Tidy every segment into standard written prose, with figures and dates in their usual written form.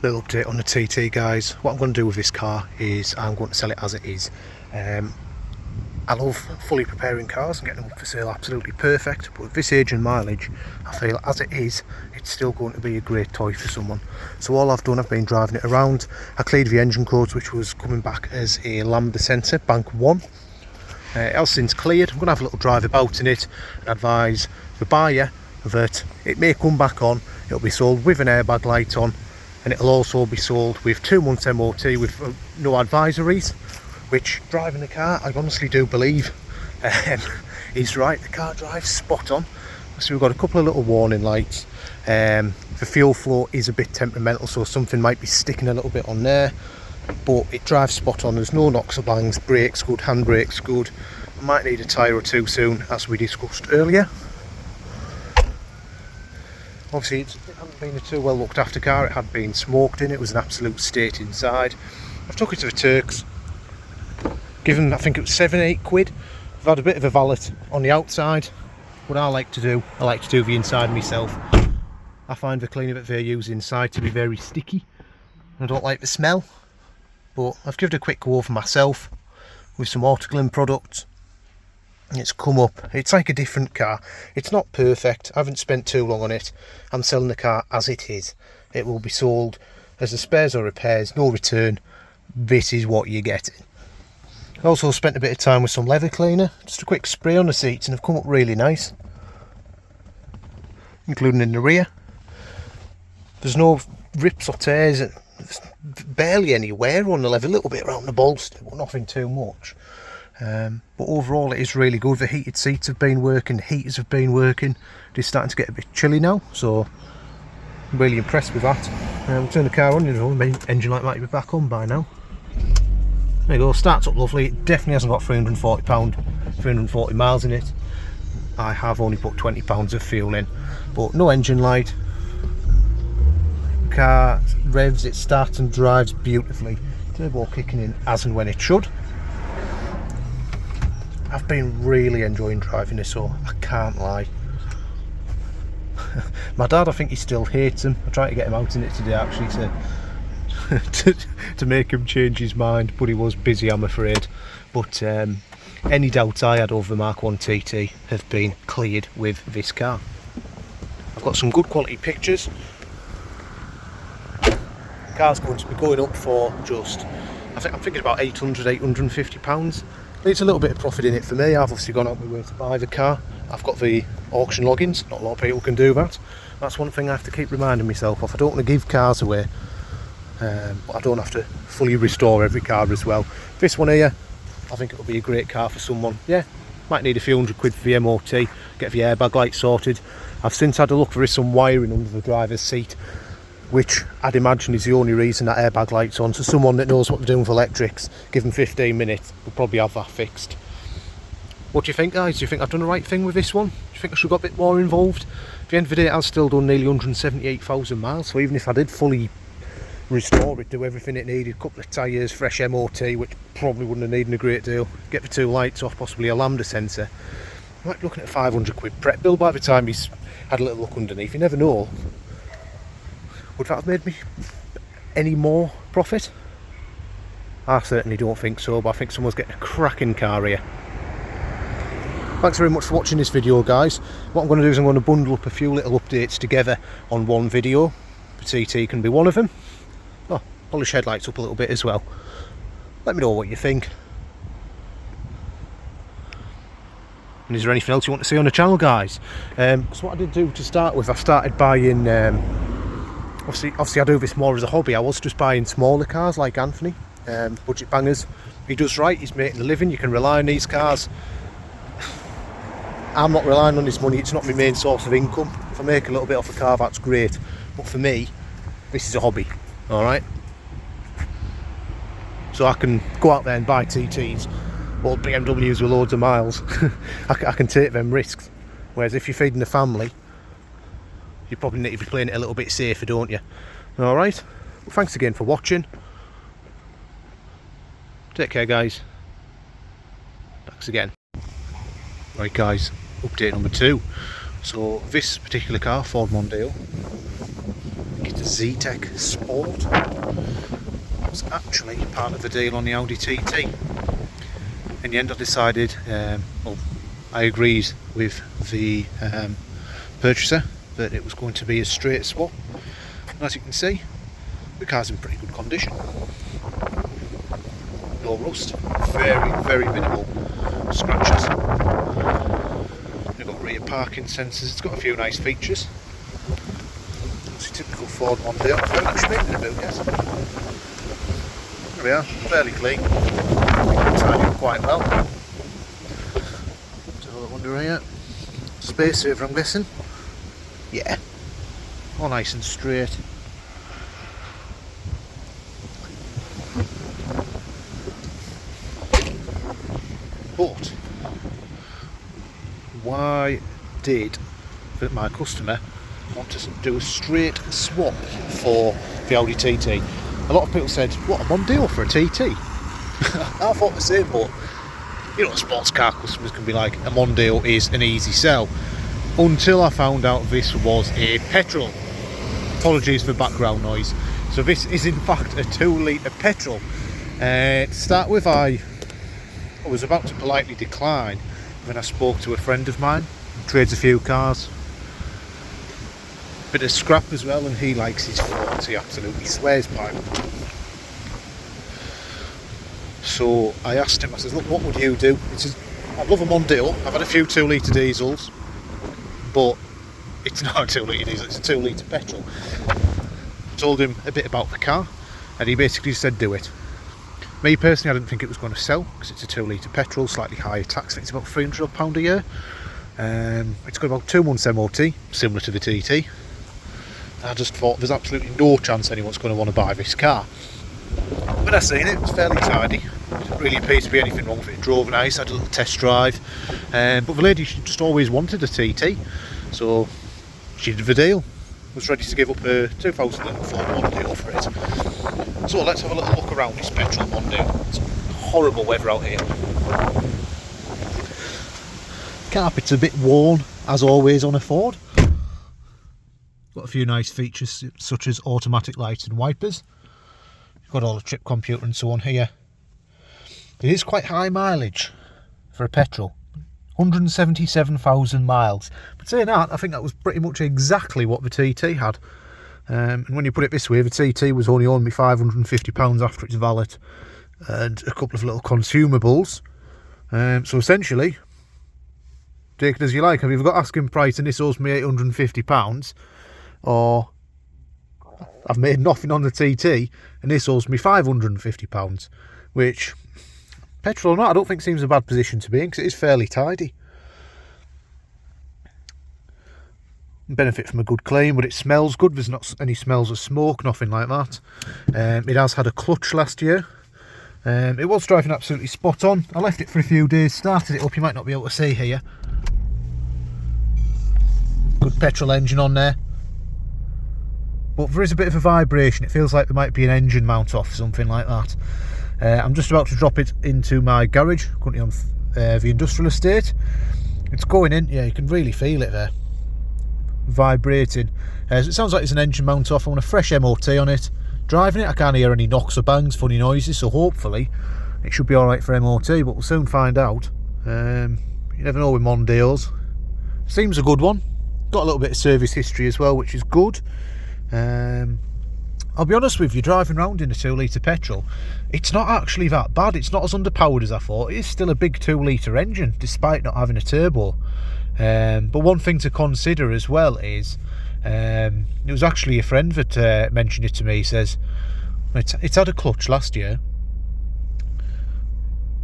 Little update on the TT, guys. What I'm going to do with this car is I'm going to sell it as it is. I love fully preparing cars and getting them up for sale absolutely perfect, but with this age and mileage, I feel as it is, it's still going to be a great toy for someone. So all I've done, I've been driving it around. I cleared the engine codes, which was coming back as a lambda sensor, bank 1. It has since cleared. I'm going to have a little drive about in it and advise the buyer that it may come back on. It'll be sold with an airbag light on, and it'll also be sold with 2 months MOT with no advisories, which, driving the car, I honestly do believe he's right. The car drives spot on. So we've got a couple of little warning lights. The fuel flow is a bit temperamental, so something might be sticking a little bit on there, but it drives spot on. There's no knocks or bangs. Brakes good, handbrakes good. I might need a tyre or two soon, as we discussed earlier. Obviously it hadn't been a too well looked after car. It had been smoked in. It was an absolute state inside. I've took it to the Turks, given I think it was 7-8 quid. I've had a bit of a valet on the outside. What I like to do the inside myself. I find the cleaner that they use inside to be very sticky. I don't like the smell, but I've given it a quick go for myself with some Autoglym products. It's come up. It's like a different car. It's not perfect. I haven't spent too long on it. I'm selling the car as it is. It will be sold as a spares or repairs, no return. This is what you're getting. I also spent a bit of time with some leather cleaner, just a quick spray on the seats, and they've come up really nice, including in the rear. There's no rips or tears, there's barely any wear on the leather, a little bit around the bolster, but nothing too much. But overall it is really good. The heated seats have been working, the heaters have been working. It's starting to get a bit chilly now, so I'm really impressed with that. We'll turn the car on, you know, the engine light might be back on by now. There you go, starts up lovely. It definitely hasn't got 340 miles in it. I have only put 20 pounds of fuel in, but no engine light. The car revs, it starts and drives beautifully. Turbo kicking in as and when it should. I've been really enjoying driving this, so I can't lie. My dad, I think he still hates him. I tried to get him out in it today actually to make him change his mind, but he was busy, I'm afraid. But any doubts I had over the Mark 1 TT have been cleared with this car. I've got some good quality pictures. The car's going to be going up for just, I'm thinking about £850. There's a little bit of profit in it for me. I've obviously gone out my way to buy the car. I've got the auction logins. Not a lot of people can do that. That's one thing I have to keep reminding myself of. I don't want to give cars away, but I don't have to fully restore every car as well. This one here, I think it'll be a great car for someone. Yeah, might need a few £100 for the MOT, get the airbag light sorted. I've since had a look, there is some wiring under the driver's seat, which I'd imagine is the only reason that airbag light's on. So someone that knows what they're doing with electrics, give them 15 minutes, will probably have that fixed. What do you think, guys? Do you think I've done the right thing with this one? Do you think I should have got a bit more involved? At the end of the day, I've still done nearly 178,000 miles, so even if I did fully restore it, do everything it needed, a couple of tyres, fresh MOT, which probably wouldn't have needed a great deal, get the 2 lights off, possibly a lambda sensor, I might be looking at a £500 prep bill by the time he's had a little look underneath. You never know. Would that have made me any more profit? I certainly don't think so, but I think someone's getting a cracking car here. Thanks very much for watching this video, guys. What I'm going to do is I'm going to bundle up a few little updates together on one video. The TT can be one of them. Oh, polish headlights up a little bit as well. Let me know what you think. And is there anything else you want to see on the channel, guys? Because what I did do to start with, I started buying... Obviously I do this more as a hobby. I was just buying smaller cars like Anthony, budget bangers. He does right, he's making a living, you can rely on these cars. I'm not relying on his money, it's not my main source of income. If I make a little bit off a car, that's great. But for me, this is a hobby, alright? So I can go out there and buy TTs, or BMWs with loads of miles. I can take them risks. Whereas if you're feeding the family, you probably need to be playing it a little bit safer, don't you? Alright, well, thanks again for watching. Take care, guys. Thanks again. Right, guys, update number 2. So this particular car, Ford Mondeo, It's a Z-Tech Sport. It was actually part of the deal on the Audi TT. In the end I decided, I agreed with the purchaser that it was going to be a straight swap. And as you can see, the car's in pretty good condition. No rust, very minimal scratches. You've got rear parking sensors, it's got a few nice features. It's a typical Ford Mondeo. I haven't actually painted it about yet. There we are, fairly clean. Tied up quite well. Let's have a look under here. Space saver, I'm guessing. Yeah. All nice and straight. But why did my customer want to do a straight swap for the Audi TT? A lot of people said, what, a Mondeo for a TT? I thought the same, but you know, sports car customers can be like, a Mondeo is an easy sell. Until I found out this was a petrol. Apologies for background noise. So this is in fact a 2 litre petrol. To start with, I was about to politely decline when I spoke to a friend of mine who trades a few cars. Bit of scrap as well, and he likes his Fords. He absolutely swears by them. So I asked him, I said, look, what would you do? He says, I love a Mondeo. I've had a few 2 litre diesels, but it's not a 2 litre diesel, it's a 2 litre petrol. Told him a bit about the car, and he basically said do it. Me personally, I didn't think it was going to sell because it's a 2 litre petrol, slightly higher tax. I think it's about £300 a year. It's got about 2 months MOT, similar to the TT. I just thought there's absolutely no chance anyone's going to want to buy this car. When I seen it, it was fairly tidy. Didn't really appear to be anything wrong with it. It drove nice, had a little test drive. But the lady, she just always wanted a TT, so she did the deal. Was ready to give up her 2004 Mondeo for it. So let's have a little look around this petrol Mondeo. It's horrible weather out here. Carpet's a bit worn, as always on a Ford. Got a few nice features such as automatic lights and wipers. Got all the trip computer and so on here. It is quite high mileage for a petrol. 177,000 miles. But saying that, I think that was pretty much exactly what the TT had. And when you put it this way, the TT was only owing me £550 after its valet and a couple of little consumables. So essentially, take it as you like. I've either got asking price and this owes me £850, or I've made nothing on the TT and this owes me £550, which, petrol or not, I don't think seems a bad position to be in because it is fairly tidy. Benefit from a good clean, but it smells good. There's not any smells of smoke, nothing like that. It has had a clutch last year. It was driving absolutely spot on. I left it for a few days, started it up, you might not be able to see here. Good petrol engine on there. But there is a bit of a vibration. It feels like there might be an engine mount off, something like that. I'm just about to drop it into my garage, currently on the industrial estate. It's going in, yeah, you can really feel it there. Vibrating. So it sounds like it's an engine mount off. I want a fresh MOT on it. Driving it, I can't hear any knocks or bangs, funny noises, so hopefully it should be alright for MOT, but we'll soon find out. You never know with Mondeos. Seems a good one. Got a little bit of service history as well, which is good. I'll be honest with you, driving around in a 2 litre petrol, it's not actually that bad. It's not as underpowered as I thought. It is still a big 2 litre engine, despite not having a turbo. But one thing to consider as well is, it was actually a friend that mentioned it to me. He says, it's had a clutch last year.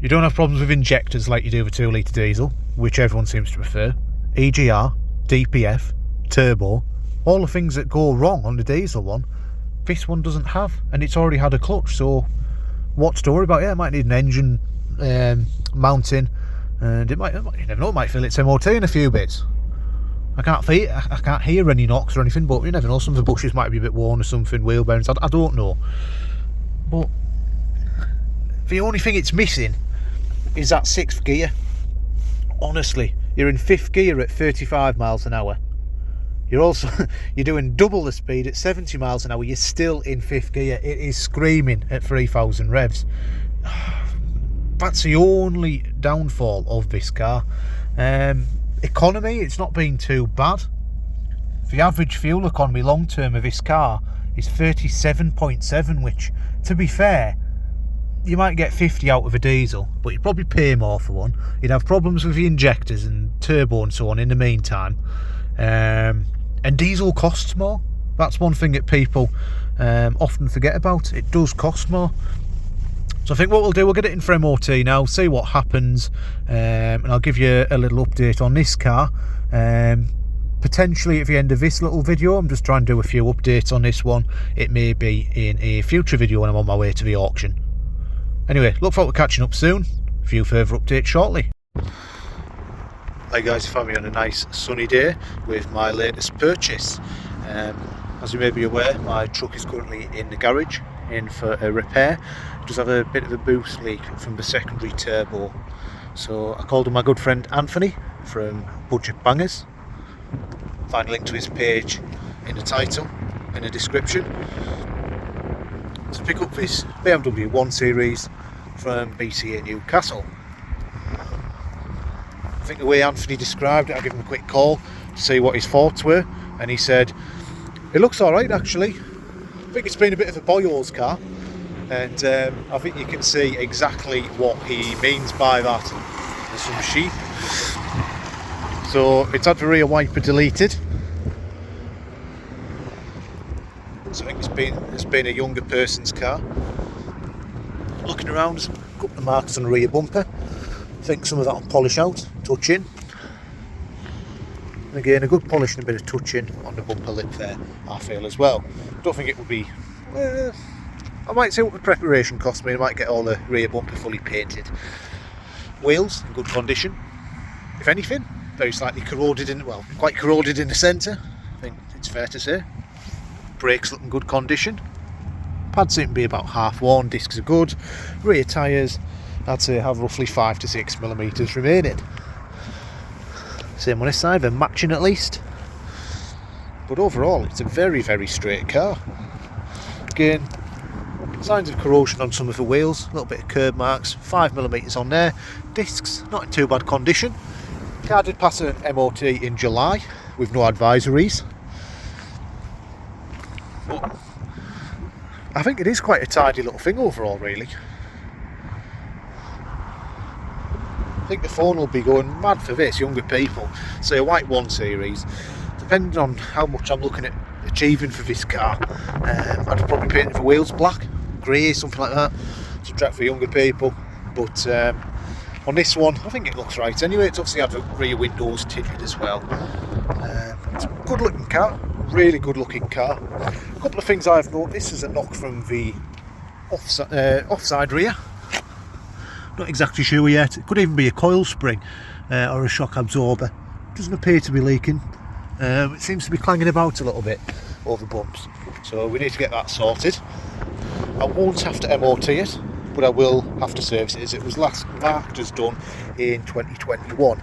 You don't have problems with injectors like you do with 2 litre diesel, which everyone seems to prefer. EGR, DPF, turbo, all the things that go wrong on the diesel one, this one doesn't have, and it's already had a clutch. So what's to worry about? Yeah, it might need an engine mounting, and it might, you never know, it might feel its MOT in a few bits. I can't hear any knocks or anything, but you never know, some of the bushes might be a bit worn or something, wheel bearings, I don't know. But the only thing it's missing is that 6th gear. Honestly, you're in 5th gear at 35 miles an hour. you're doing double the speed at 70 miles an hour. You're still in fifth gear. It is screaming at 3,000 revs. That's the only downfall of this car. Economy, it's not been too bad. The average fuel economy long term of this car is 37.7, which, to be fair, you might get 50 out of a diesel, but you'd probably pay more for one. You'd have problems with the injectors and turbo and so on in the meantime. And diesel costs more. That's one thing that people often forget about. It does cost more. So I think what we'll do, we'll get it in for MOT now, see what happens, and I'll give you a little update on this car. Potentially at the end of this little video. I'm just trying to do a few updates on this one. It may be in a future video when I'm on my way to the auction. Anyway, look forward to catching up soon. A few further updates shortly. Hi guys, you found me on a nice sunny day with my latest purchase. As you may be aware, my truck is currently in the garage in for a repair. It does have a bit of a boost leak from the secondary turbo. So I called on my good friend Anthony from Budget Bangers. Find a link to his page in the title, in the description, to pick up this BMW 1 Series from BCA Newcastle. I think the way Anthony described it, I gave him a quick call to see what his thoughts were, and he said, it looks alright actually. I think it's been a bit of a boyo's car, and I think you can see exactly what he means by that. There's some sheep. So it's had the rear wiper deleted. So I think it's been a younger person's car. Looking around, there's a couple of marks on the rear bumper. I think some of that will polish out, touching. And again, a good polish and a bit of touching on the bumper lip there, I feel as well. Don't think it would be, I might say what the preparation cost me. I might get all the rear bumper fully painted. Wheels in good condition. If anything, very slightly corroded quite corroded in the centre, I think it's fair to say. Brakes look in good condition. Pads seem to be about half worn, discs are good. Rear tyres, I'd say have roughly 5 to 6 millimetres remaining. Same on this side, they're matching at least. But overall, it's a very, very straight car. Again, signs of corrosion on some of the wheels, a little bit of curb marks, 5 millimetres on there. Discs, not in too bad condition. Car did pass an MOT in July with no advisories. But I think it is quite a tidy little thing overall, really. I think the phone will be going mad for this, younger people. Say a white 1 Series, depending on how much I'm looking at achieving for this car, I'd probably paint the wheels black, grey, something like that, to attract for younger people. But on this one, I think it looks right anyway. It's obviously had the rear windows tinted as well. It's a good looking car, really good looking car. A couple of things I've noticed is a knock from the offside rear. Not exactly sure yet. It could even be a coil spring or a shock absorber. Doesn't appear to be leaking. It seems to be clanging about a little bit over bumps. So we need to get that sorted. I won't have to MOT it, but I will have to service it as it was last marked as done in 2021.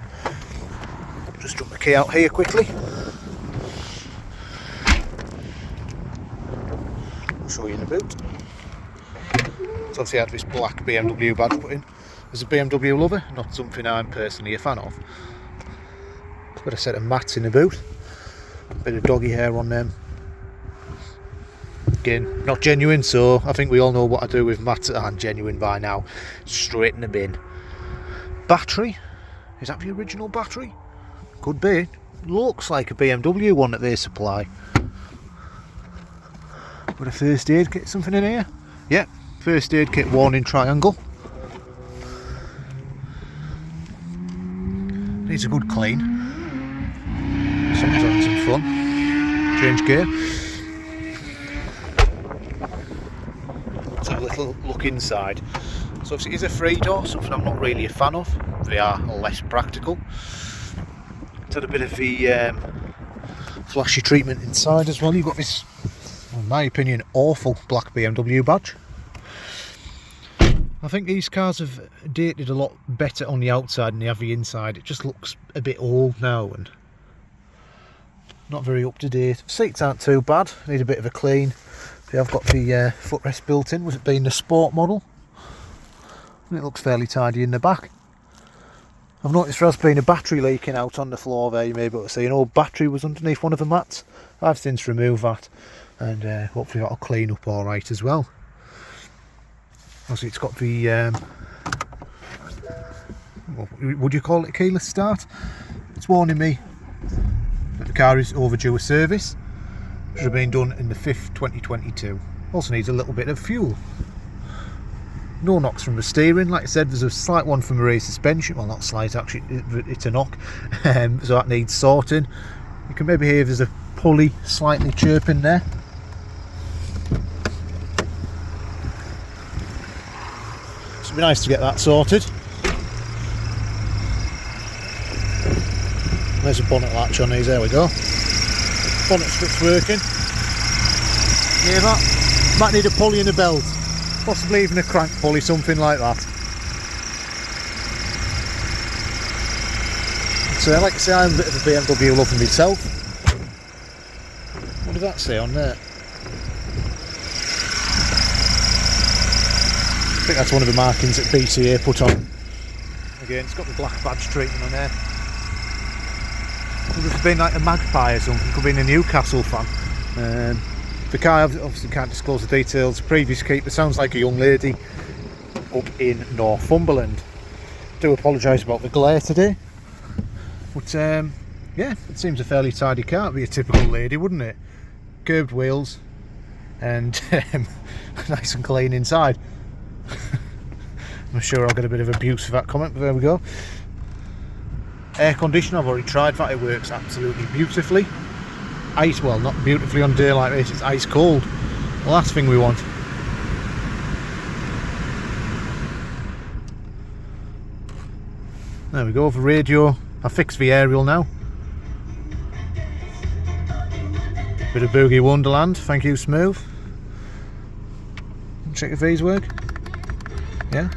Just drop the key out here quickly. I'll show you in a boot. So obviously I had this black BMW badge put in. As a BMW lover, not something I'm personally a fan of. Got a set of mats in the boot. A bit of doggy hair on them. Again, not genuine, so I think we all know what I do with mats that aren't genuine by now. Straight in the bin. Battery. Is that the original battery? Could be. Looks like a BMW one that they supply. Got a first aid kit, something in here? Yeah, first aid kit warning triangle. Needs a good clean. Someone's having some fun. Change gear. Let's have a little look inside. So obviously it is a 3-door, something I'm not really a fan of. They are less practical. It's had a bit of the flashy treatment inside as well. You've got this, in my opinion, awful black BMW badge. I think these cars have dated a lot better on the outside than they have the inside. It just looks a bit old now, and not very up to date. Seats aren't too bad, need a bit of a clean. I've got the footrest built in, with it being the sport model. And it looks fairly tidy in the back. I've noticed there has been a battery leaking out on the floor there. You may be able to see an old battery was underneath one of the mats. I've since removed that, and hopefully that'll clean up alright as well. Obviously it's got the, would you call it a keyless start? It's warning me that the car is overdue a service. Should have been done in the 5th 2022. Also needs a little bit of fuel. No knocks from the steering. Like I said, there's a slight one from the rear suspension. Well, not slight, actually, it's a knock. So that needs sorting. You can maybe hear there's a pulley slightly chirping there. So it'd be nice to get that sorted. There's a bonnet latch on these, there we go. Bonnet strip's working. Hear that? Might need a pulley and a belt. Possibly even a crank pulley, something like that. So, like I say, I'm a bit of a BMW lover myself. What does that say on there? I think that's one of the markings that BCA put on. Again, it's got the black badge treatment on there. Could have been like a Magpie or something, could have been a Newcastle fan. The car obviously can't disclose the details. The previous keeper sounds like a young lady up in Northumberland. Do apologise about the glare today, but yeah, it seems a fairly tidy car. It'd be a typical lady, wouldn't it? Curved wheels and nice and clean inside. I'm sure I'll get a bit of abuse for that comment, but there we go. Air conditioner, I've already tried that. It works absolutely beautifully. Ice, well, not beautifully on a day like this, it's ice cold. The last thing we want. There we go, the radio. I fixed the aerial now. Bit of Boogie Wonderland, thank you, Smooth. Check if these work. Yeah.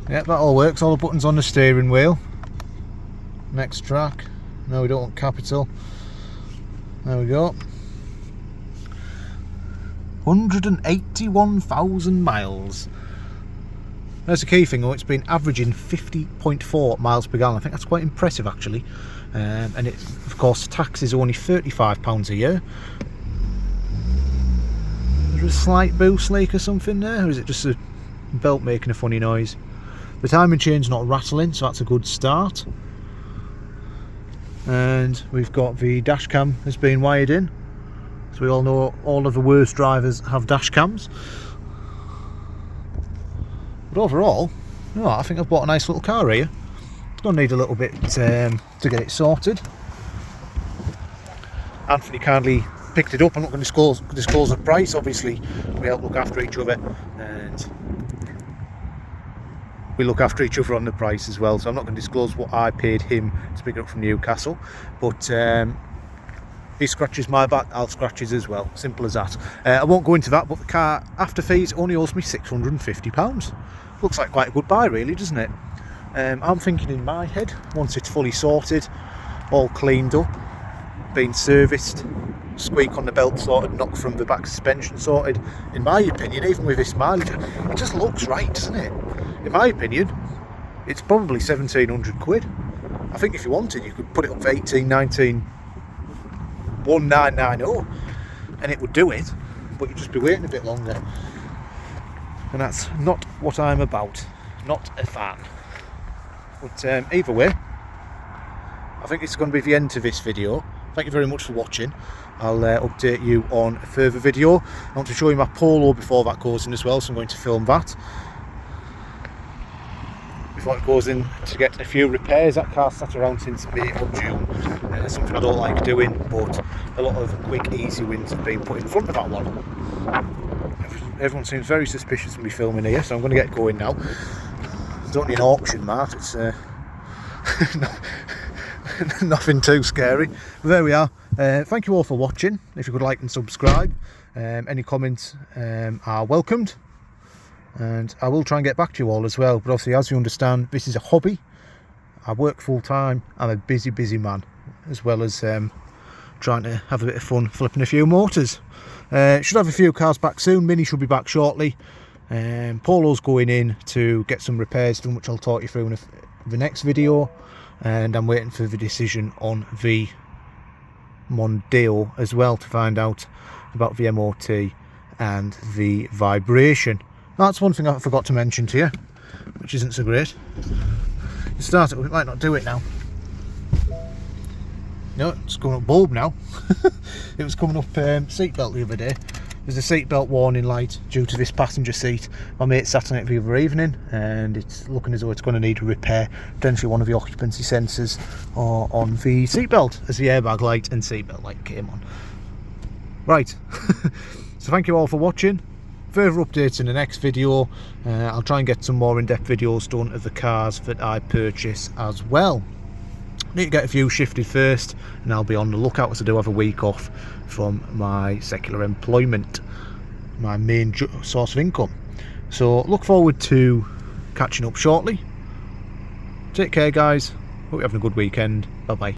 Yeah, that all works, all the buttons on the steering wheel. Next track. No, we don't want capital. There we go. 181,000 miles. There's the key thing, though. It's been averaging 50.4 miles per gallon. I think that's quite impressive, actually. And it, of course, tax is only £35 a year. Is there a slight boost leak or something there, or is it just a belt making a funny noise? The timing chain's not rattling, so that's a good start. And we've got the dash cam has been wired in, so we all know all of the worst drivers have dash cams. But overall, oh, I think I've bought a nice little car here. It's going to need a little bit to get it sorted. Anthony kindly picked it up. I'm not going to disclose the price. Obviously, we help look after each other, and we look after each other on the price as well, so I'm not going to disclose what I paid him to pick it up from Newcastle, but he scratches my back, I'll scratch his as well, simple as that. I won't go into that, but the car after fees only owes me £650. Looks like quite a good buy really, doesn't it? I'm thinking in my head, once it's fully sorted, all cleaned up, been serviced, squeak on the belt sorted, knock from the back suspension sorted, in my opinion, even with this mileage, it just looks right, doesn't it? In my opinion, it's probably 1,700 quid. I think if you wanted, you could put it up for 18, 19, 1990, and it would do it, but you'd just be waiting a bit longer. And that's not what I'm about. Not a fan. But either way, I think it's going to be the end to this video. Thank you very much for watching. I'll update you on a further video. I want to show you my Polo before that goes in as well, so I'm going to film that before it goes in to get a few repairs. That car sat around since May or June. Something I don't like doing, but a lot of quick easy wins have been put in front of that one. Everyone seems very suspicious of me filming here, so I'm going to get going now. It's only an auction, Matt. It's nothing too scary. But there we are. Thank you all for watching. If you could like and subscribe, any comments are welcomed, and I will try and get back to you all as well. But obviously, as you understand, this is a hobby. I work full time. I'm a busy man. as well as trying to have a bit of fun flipping a few motors. Should have a few cars back soon. Mini should be back shortly. Polo's going in to get some repairs done, which I'll talk you through in the next video, and I'm waiting for the decision on the Mondeo as well to find out about the MOT and the vibration. That's one thing I forgot to mention to you, which isn't so great. You start it, we might not do it now. No, it's coming up bulb now. It was coming up seatbelt the other day. There's a seatbelt warning light due to this passenger seat. My mate sat on it the other evening, and it's looking as though it's going to need a repair. Potentially one of the occupancy sensors on the seatbelt, as the airbag light and seatbelt light came on. Right, so thank you all for watching. Further updates in the next video. I'll try and get some more in-depth videos done of the cars that I purchase as well. Need to get a few shifted first, and I'll be on the lookout as I do have a week off from my secular employment, my main source of income. So look forward to catching up shortly. Take care guys, hope you're having a good weekend. Bye bye.